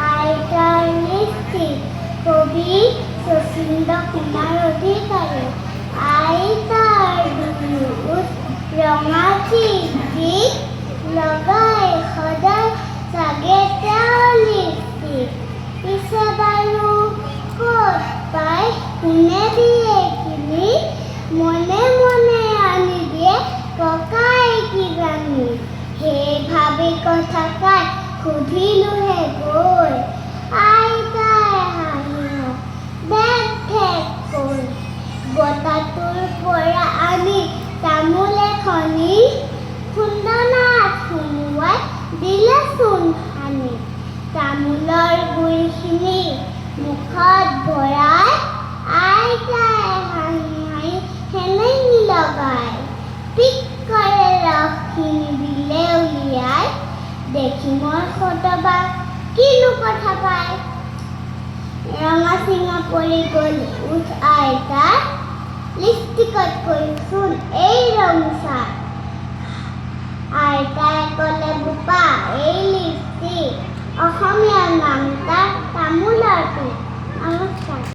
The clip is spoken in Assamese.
আইতাৰ লিপষ্টিক কবি শচীন্দ্ৰ কুমাৰ অধিকাৰী। আইতাৰ দুয়োত ৰঙা চিক লগাই সদায় চাগে তেওঁ লিপষ্টিক। পিছে বাৰু ক'ত পাই কোনে দিয়ে কিনি, মনে মনে আনি দিয়ে ককাই কি জানি। সেই ভাবি কথা কাই সুধিলোহে গৈ, আইতাই হাঁহিলে বেক ঠেক কৈ। বঁটাটোৰ পৰা আনি তামোল এখনি খুন্দনাত সুমুৱাই দিলেচোন সানি। তামোলৰ গুৰিখিনি মুখত ভৰাই আইতাই হাঁহি হাঁহি সেনেহি লগাই। পিক কৰে ৰসখিনি দিলে উলিয়াই, দেখি মই সতবা কিনো কথা পাই। ৰঙা চিঙা পৰি গ'ল উঠ আইতাৰ, লিপষ্টিকত কৰিচোন এই ৰং চাই। আইতাই ক'লে বোপা এই লিপষ্টিক, অসমীয়া নাম তাৰ তামোলৰ পিক। নমস্কাৰ।